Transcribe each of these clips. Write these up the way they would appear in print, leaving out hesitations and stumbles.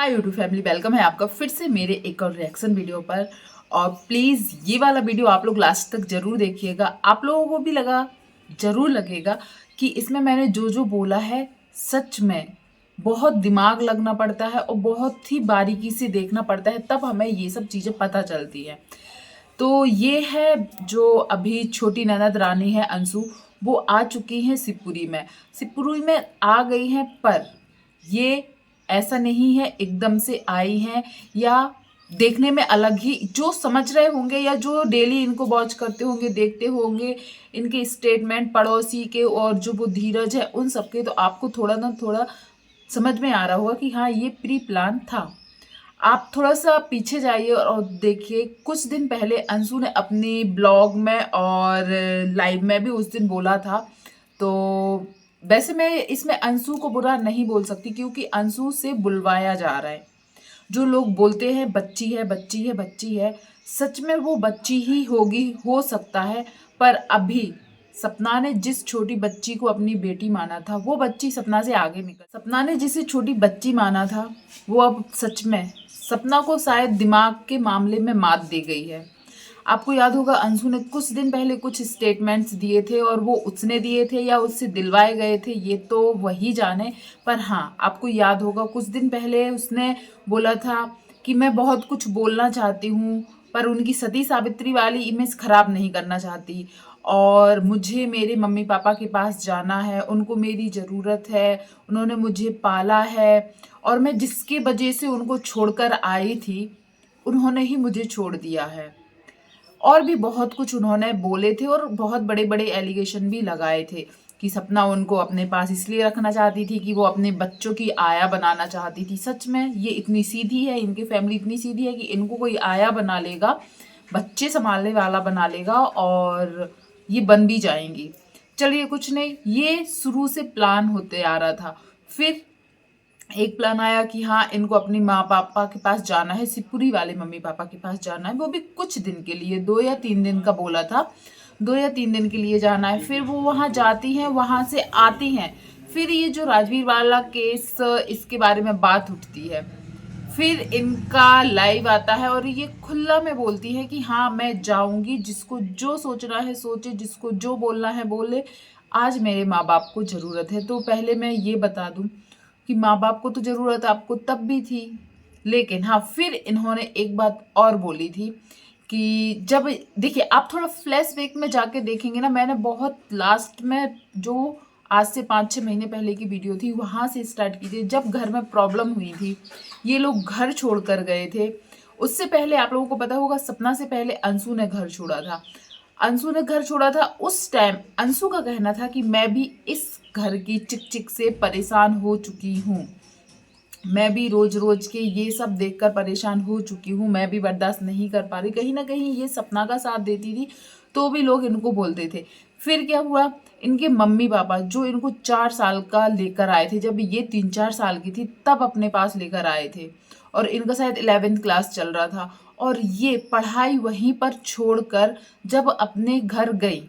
Hi YouTube family, welcome है आपका फिर से मेरे एक और रिएक्शन वीडियो पर। और प्लीज़ ये वाला वीडियो आप लोग लास्ट तक ज़रूर देखिएगा। आप लोगों को भी ज़रूर लगेगा कि इसमें मैंने जो जो बोला है सच में बहुत दिमाग लगना पड़ता है और बहुत ही बारीकी से देखना पड़ता है, तब हमें ये सब चीज़ें पता चलती हैं। तो ये है जो अभी छोटी ननद रानी है अंशु, वो आ चुकी हैं शिवपुरी में आ गई हैं। पर ये ऐसा नहीं है एकदम से आई हैं, या देखने में अलग ही जो समझ रहे होंगे या जो डेली इनको वॉच करते होंगे, देखते होंगे इनके स्टेटमेंट पड़ोसी के और जो वो धीरज है उन सबके, तो आपको थोड़ा ना थोड़ा समझ में आ रहा होगा कि हाँ ये प्री प्लान था। आप थोड़ा सा पीछे जाइए और देखिए, कुछ दिन पहले अंशु ने अपनी ब्लॉग में और लाइव में भी उस दिन बोला था। तो वैसे मैं इसमें अंशु को बुरा नहीं बोल सकती, क्योंकि अंशु से बुलवाया जा रहा है। जो लोग बोलते हैं बच्ची है बच्ची है बच्ची है, सच में वो बच्ची ही होगी, हो सकता है। पर अभी सपना ने जिस छोटी बच्ची को अपनी बेटी माना था, वो बच्ची सपना से आगे निकल, सपना ने जिसे छोटी बच्ची माना था वो अब सच में सपना को शायद दिमाग के मामले में मात दे गई है। आपको याद होगा अंशु ने कुछ दिन पहले कुछ स्टेटमेंट्स दिए थे, और वो उसने दिए थे या उससे दिलवाए गए थे ये तो वही जाने। पर हाँ, आपको याद होगा कुछ दिन पहले उसने बोला था कि मैं बहुत कुछ बोलना चाहती हूँ, पर उनकी सती सावित्री वाली इमेज खराब नहीं करना चाहती, और मुझे मेरे मम्मी पापा के पास जाना है, उनको मेरी ज़रूरत है, उन्होंने मुझे पाला है, और मैं जिसकी वजह से उनको छोड़कर आई थी उन्होंने ही मुझे छोड़ दिया है। और भी बहुत कुछ उन्होंने बोले थे और बहुत बड़े बड़े एलिगेशन भी लगाए थे कि सपना उनको अपने पास इसलिए रखना चाहती थी कि वो अपने बच्चों की आया बनाना चाहती थी। सच में ये इतनी सीधी है, इनकी फैमिली इतनी सीधी है कि इनको कोई आया बना लेगा, बच्चे संभालने वाला बना लेगा और ये बन भी जाएंगी। चलिए कुछ नहीं, ये शुरू से प्लान होते आ रहा था। फिर एक प्लान आया कि हाँ इनको अपनी माँ पापा के पास जाना है, शिवपुरी वाले मम्मी पापा के पास जाना है, वो भी कुछ दिन के लिए, 2 या 3 दिन का बोला था, 2 या 3 दिन के लिए जाना है। फिर वो वहाँ जाती हैं, वहाँ से आती हैं, फिर ये जो राजवीर वाला केस, इसके बारे में बात उठती है। फिर इनका लाइव आता है और ये खुला में बोलती है कि हाँ मैं जाऊंगी, जिसको जो सोचना है सोचे, जिसको जो बोलना है बोले, आज मेरे माँ बाप को ज़रूरत है। तो पहले मैं ये बता दूं कि माँ बाप को तो ज़रूरत आपको तब भी थी, लेकिन हाँ फिर इन्होंने एक बात और बोली थी कि जब, देखिए आप थोड़ा फ्लैशबैक में जाके देखेंगे ना, मैंने बहुत लास्ट में जो आज से 5-6 महीने पहले की वीडियो थी वहाँ से स्टार्ट की थी, जब घर में प्रॉब्लम हुई थी, ये लोग घर छोड़ कर गए थे। उससे पहले आप लोगों को पता होगा, सपना से पहले अंशु ने घर छोड़ा था। अंशु ने घर छोड़ा था, उस टाइम अंशु का कहना था कि मैं भी इस घर की चिक चिक से परेशान हो चुकी हूँ, मैं भी रोज रोज के ये सब देखकर परेशान हो चुकी हूँ, मैं भी बर्दाश्त नहीं कर पा रही। कहीं ना कहीं ये सपना का साथ देती थी तो भी लोग इनको बोलते थे। फिर क्या हुआ, इनके मम्मी पापा जो इनको 4 साल का लेकर आए थे, जब ये 3-4 साल की थी तब अपने पास लेकर आए थे, और इनका शायद 11th क्लास चल रहा था, और ये पढ़ाई वहीं पर छोड़कर जब अपने घर गई,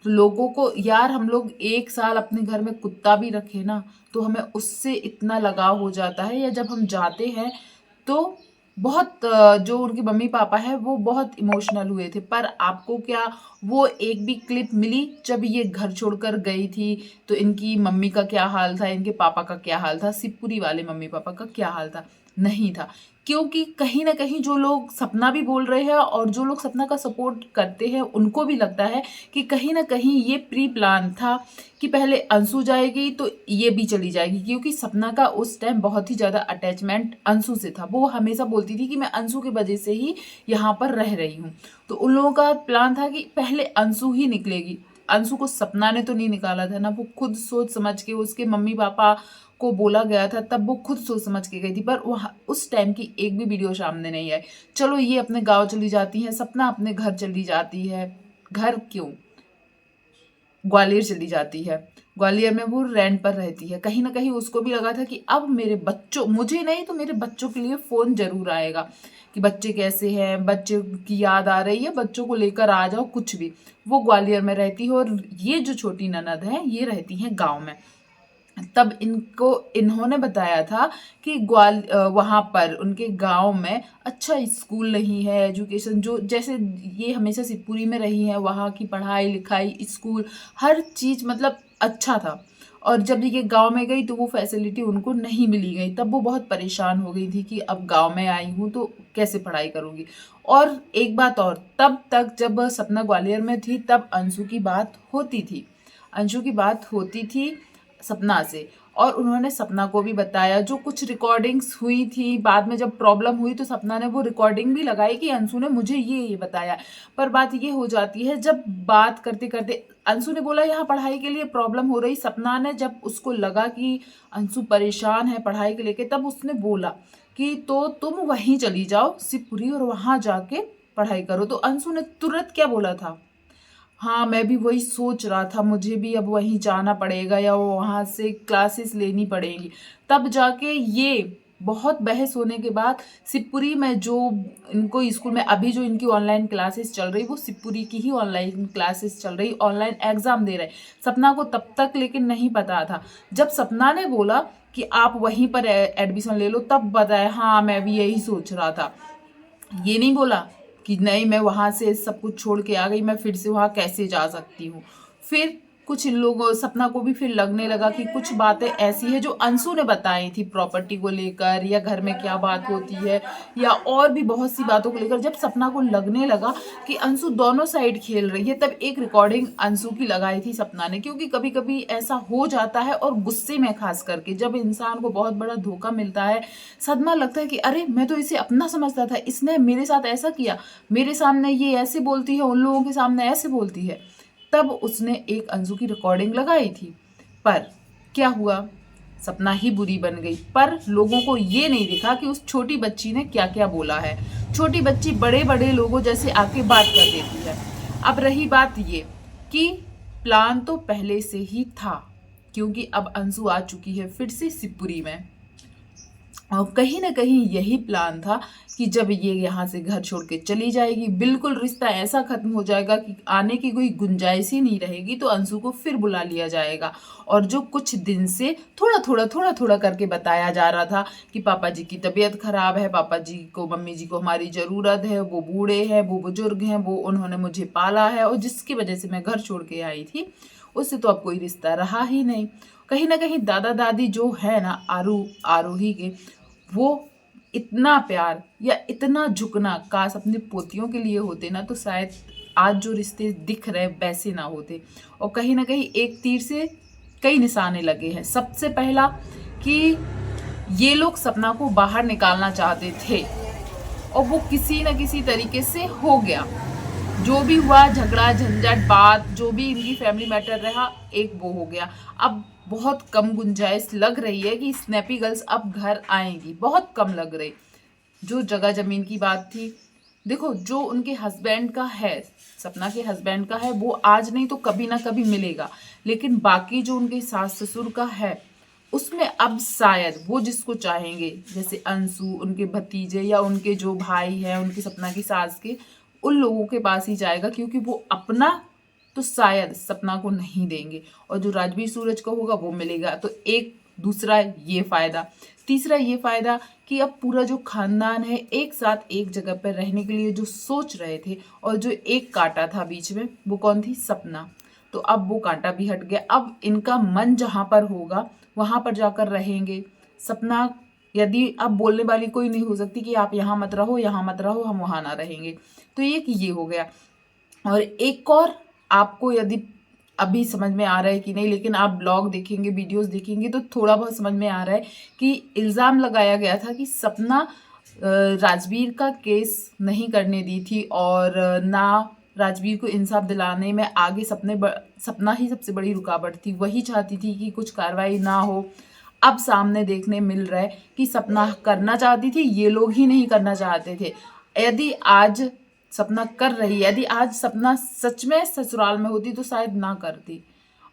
तो लोगों को, यार हम लोग 1 साल अपने घर में कुत्ता भी रखे ना तो हमें उससे इतना लगाव हो जाता है, या जब हम जाते हैं तो बहुत जो उनके मम्मी पापा है वो बहुत इमोशनल हुए थे। पर आपको क्या वो एक भी क्लिप मिली जब ये घर छोड़कर गई थी तो इनकी मम्मी का क्या हाल था, इनके पापा का क्या हाल था, शिवपुरी वाले मम्मी पापा का क्या हाल था? नहीं था। क्योंकि कहीं ना कहीं जो लोग सपना भी बोल रहे हैं और जो लोग सपना का सपोर्ट करते हैं उनको भी लगता है कि कहीं ना कहीं ये प्री प्लान था कि पहले अंशु जाएगी तो ये भी चली जाएगी, क्योंकि सपना का उस टाइम बहुत ही ज़्यादा अटैचमेंट अंशु से था। वो हमेशा बोलती थी कि मैं अंशु की वजह से ही यहाँ पर रह रही हूँ। तो उन लोगों का प्लान था कि पहले अंशु ही निकलेगी। अंशु को सपना ने तो नहीं निकाला था ना, वो खुद सोच समझ के, उसके मम्मी पापा को बोला गया था तब वो खुद सोच समझ के गई थी, पर वहाँ उस टाइम की एक भी वीडियो सामने नहीं आई। चलो ये अपने गांव चली जाती है, सपना अपने घर चली जाती है, घर क्यों, ग्वालियर चली जाती है। ग्वालियर में वो रेंट पर रहती है। कहीं ना कहीं उसको भी लगा था कि अब मेरे बच्चों, मुझे नहीं तो मेरे बच्चों के लिए फ़ोन ज़रूर आएगा कि बच्चे कैसे हैं, बच्चे की याद आ रही है, बच्चों को लेकर आ जाओ, कुछ भी। वो ग्वालियर में रहती है और ये जो छोटी ननद है ये रहती हैं गाँव में। तब इन्होंने बताया था कि वहाँ पर उनके गांव में अच्छा स्कूल नहीं है, एजुकेशन जो जैसे ये हमेशा शिवपुरी में रही हैं, वहाँ की पढ़ाई लिखाई स्कूल हर चीज़ मतलब अच्छा था। और जब ये गांव में गई तो वो फैसिलिटी उनको नहीं मिली गई, तब वो बहुत परेशान हो गई थी कि अब गांव में आई हूँ तो कैसे पढ़ाई करूँगी। और एक बात और, तब तक जब सपना ग्वालियर में थी तब अंशु की बात होती थी, अंशु की बात होती थी सपना से। और उन्होंने सपना को भी बताया जो कुछ रिकॉर्डिंग्स हुई थी, बाद में जब प्रॉब्लम हुई तो सपना ने वो रिकॉर्डिंग भी लगाई कि अंशु ने मुझे ये बताया। पर बात ये हो जाती है, जब बात करते करते अंशु ने बोला यहाँ पढ़ाई के लिए प्रॉब्लम हो रही, सपना ने जब उसको लगा कि अंशु परेशान है पढ़ाई के लेके, तब उसने बोला कि तो तुम वहीं चली जाओ शिवपुरी और वहाँ जाके पढ़ाई करो। तो अंशु ने तुरंत क्या बोला था, हाँ मैं भी वही सोच रहा था, मुझे भी अब वहीं जाना पड़ेगा या वो वहाँ से क्लासेस लेनी पड़ेंगी। तब जाके ये बहुत बहस होने के बाद शिवपुरी में जो इनको स्कूल में अभी जो इनकी ऑनलाइन क्लासेस चल रही, वो शिवपुरी की ही ऑनलाइन क्लासेस चल रही, ऑनलाइन एग्जाम दे रहे। सपना को तब तक लेकिन नहीं पता था। जब सपना ने बोला कि आप वहीं पर एडमिशन ले लो, तब बताया हाँ मैं भी यही सोच रहा था। ये नहीं बोला कि नहीं मैं वहाँ से सब कुछ छोड़ के आ गई, मैं फिर से वहाँ कैसे जा सकती हूँ। फिर कुछ इन लोगों सपना को भी फिर लगने लगा कि कुछ बातें ऐसी है जो अंशु ने बताई थी प्रॉपर्टी को लेकर, या घर में क्या बात होती है, या और भी बहुत सी बातों को लेकर। जब सपना को लगने लगा कि अंशु दोनों साइड खेल रही है, तब एक रिकॉर्डिंग अंशु की लगाई थी सपना ने, क्योंकि कभी कभी ऐसा हो जाता है और गुस्से में खास करके जब इंसान को बहुत बड़ा धोखा मिलता है, सदमा लगता है कि अरे मैं तो इसे अपना समझता था, इसने मेरे साथ ऐसा किया, मेरे सामने ये ऐसे बोलती है, उन लोगों के सामने ऐसे बोलती है। तब उसने एक अंशु की रिकॉर्डिंग लगाई थी। पर क्या हुआ, सपना ही बुरी बन गई। पर लोगों को ये नहीं दिखा कि उस छोटी बच्ची ने क्या क्या बोला है। छोटी बच्ची बड़े बड़े लोगों जैसे आके बात कर देती है। अब रही बात ये कि प्लान तो पहले से ही था, क्योंकि अब अंशु आ चुकी है फिर से शिवपुरी में, और कहीं ना कहीं यही प्लान था कि जब ये यहाँ से घर छोड़ के चली जाएगी, बिल्कुल रिश्ता ऐसा खत्म हो जाएगा कि आने की कोई गुंजाइश ही नहीं रहेगी, तो अंशु को फिर बुला लिया जाएगा। और जो कुछ दिन से थोड़ा थोड़ा करके बताया जा रहा था कि पापा जी की तबीयत खराब है, पापा जी को मम्मी जी को हमारी ज़रूरत है, वो बूढ़े हैं, वो बुजुर्ग हैं, वो उन्होंने मुझे पाला है, और जिसकी वजह से मैं घर छोड़ के आई थी उससे तो अब कोई रिश्ता रहा ही नहीं। कहीं ना कहीं दादा दादी जो है ना आरोही के, वो इतना प्यार या इतना झुकना काश अपनी पोतियों के लिए होते ना, तो शायद आज जो रिश्ते दिख रहे वैसे ना होते। और कहीं ना कहीं एक तीर से कई निशाने लगे हैं। सबसे पहला कि ये लोग सपना को बाहर निकालना चाहते थे, और वो किसी न किसी तरीके से हो गया। जो भी हुआ झगड़ा झंझट बात जो भी इनकी फैमिली मैटर रहा, एक वो हो गया। अब बहुत कम गुंजाइश लग रही है कि स्नैपी गर्ल्स अब घर आएंगी, बहुत कम लग रही। जो जगह जमीन की बात थी, देखो जो उनके हस्बैंड का है, सपना के हस्बैंड का है, वो आज नहीं तो कभी ना कभी मिलेगा। लेकिन बाकी जो उनके सास ससुर का है, उसमें अब शायद वो जिसको चाहेंगे, जैसे अंशु, उनके भतीजे या उनके जो भाई हैं, उनकी सपना की सास के, उन लोगों के पास ही जाएगा, क्योंकि वो अपना तो शायद सपना को नहीं देंगे, और जो राजवीर सूरज का होगा वो मिलेगा। तो एक दूसरा ये फायदा। तीसरा ये फायदा कि अब पूरा जो खानदान है एक साथ एक जगह पर रहने के लिए जो सोच रहे थे, और जो एक कांटा था बीच में, वो कौन थी, सपना। तो अब वो कांटा भी हट गया। अब इनका मन जहाँ पर होगा वहाँ पर जाकर रहेंगे। सपना यदि अब बोलने वाली कोई नहीं हो सकती कि आप यहाँ मत रहो, यहाँ मत रहो, हम वहाँ ना रहेंगे। तो ये हो गया। और एक और, आपको यदि अभी समझ में आ रहा है कि नहीं, लेकिन आप ब्लॉग देखेंगे, वीडियोस देखेंगे तो थोड़ा बहुत समझ में आ रहा है कि इल्ज़ाम लगाया गया था कि सपना राजवीर का केस नहीं करने दी थी, और ना राजवीर को इंसाफ दिलाने में आगे सपना ही सबसे बड़ी रुकावट थी। वही चाहती थी कि कुछ कार्रवाई ना हो। अब सामने देखने मिल रहा है कि सपना करना चाहती थी, ये लोग ही नहीं करना चाहते थे। यदि आज सपना कर रही है, यदि आज सपना सच में ससुराल में होती तो शायद ना करती।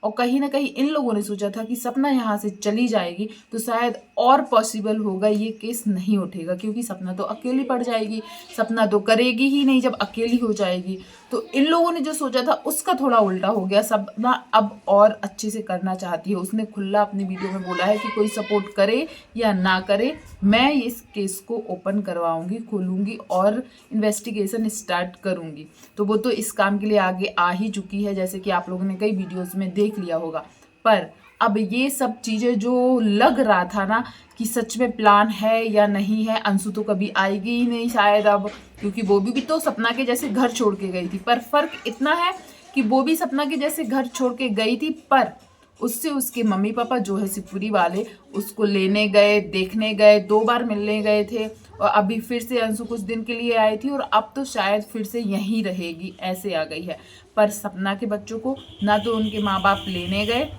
और कहीं ना कहीं इन लोगों ने सोचा था कि सपना यहाँ से चली जाएगी तो शायद और पॉसिबल होगा, ये केस नहीं उठेगा, क्योंकि सपना तो अकेली पड़ जाएगी, सपना तो करेगी ही नहीं जब अकेली हो जाएगी। तो इन लोगों ने जो सोचा था उसका थोड़ा उल्टा हो गया। सपना अब और अच्छे से करना चाहती है। उसने खुला अपनी वीडियो में बोला है कि कोई सपोर्ट करे या ना करे, मैं इस केस को ओपन करवाऊंगी, खोलूंगी और इन्वेस्टिगेशन स्टार्ट करूंगी। तो वो तो इस काम के लिए आगे आ ही चुकी है, जैसे कि आप लोगों ने कई वीडियोस में देख लिया होगा। पर अब ये सब चीज़ें जो लग रहा था ना कि सच में प्लान है या नहीं है, अंशु तो कभी आएगी ही नहीं शायद अब, क्योंकि वो भी तो सपना के जैसे घर छोड़ के गई थी। पर फर्क इतना है कि वो भी सपना के जैसे घर छोड़ के गई थी, पर उससे उसके मम्मी पापा जो है शिवपुरी वाले उसको लेने गए, देखने गए, 2 बार मिलने गए थे, और अभी फिर से अंशु कुछ दिन के लिए आई थी और अब तो शायद फिर से यहीं रहेगी, ऐसे आ गई है। पर सपना के बच्चों को ना तो उनके माँ बाप लेने गए,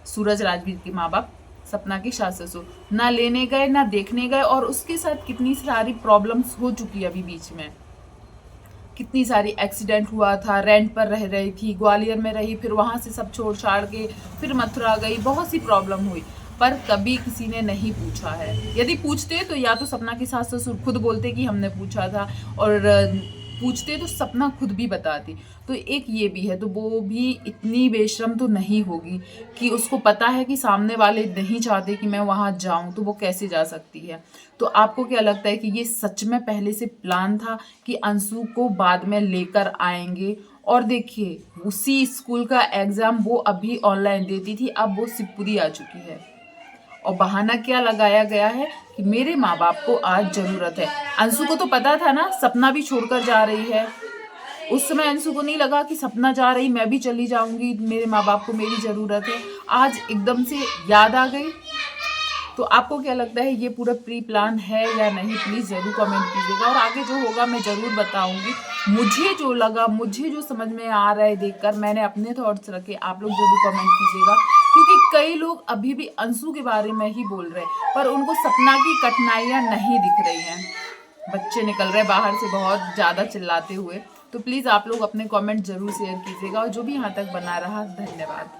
सूरज राजवीर के माँ बाप, सपना के सास ससुर ना लेने गए ना देखने गए, और उसके साथ कितनी सारी प्रॉब्लम्स हो चुकी है अभी बीच में। कितनी सारी एक्सीडेंट हुआ था, रेंट पर रह रही थी, ग्वालियर में रही, फिर वहाँ से सब छोड़ छाड़ के फिर मथुरा गई, बहुत सी प्रॉब्लम हुई, पर कभी किसी ने नहीं पूछा है। यदि पूछते तो या तो सपना की सास ससुर खुद बोलते कि हमने पूछा था, और पूछते तो सपना खुद भी बताती। तो एक ये भी है, तो वो भी इतनी बेशरम तो नहीं होगी कि उसको पता है कि सामने वाले नहीं चाहते कि मैं वहाँ जाऊँ, तो वो कैसे जा सकती है। तो आपको क्या लगता है कि ये सच में पहले से प्लान था कि अंशु को बाद में लेकर आएंगे? और देखिए, उसी स्कूल का एग्ज़ाम वो अभी ऑनलाइन देती थी, अब वो शिवपुरी आ चुकी है, और बहाना क्या लगाया गया है कि मेरे माँ बाप को आज ज़रूरत है। अंशु को तो पता था ना सपना भी छोड़कर जा रही है, उस समय अंशु को नहीं लगा कि सपना जा रही मैं भी चली जाऊंगी, मेरे माँ बाप को मेरी ज़रूरत है। आज एकदम से याद आ गई। तो आपको क्या लगता है, ये पूरा प्री प्लान है या नहीं? प्लीज़ ज़रूर कमेंट कीजिएगा, और आगे जो होगा मैं ज़रूर बताऊंगी। मुझे जो लगा, मुझे जो समझ में आ रहा है देखकर, मैंने अपने थॉट्स रखे, आप लोग ज़रूर कमेंट कीजिएगा, क्योंकि कई लोग अभी भी अंशु के बारे में ही बोल रहे हैं, पर उनको सपना की कठिनाइयाँ नहीं दिख रही हैं। बच्चे निकल रहे बाहर से बहुत ज़्यादा चिल्लाते हुए। तो प्लीज़ आप लोग अपने कमेंट ज़रूर शेयर कीजिएगा, और जो भी यहाँ तक बना रहा, धन्यवाद।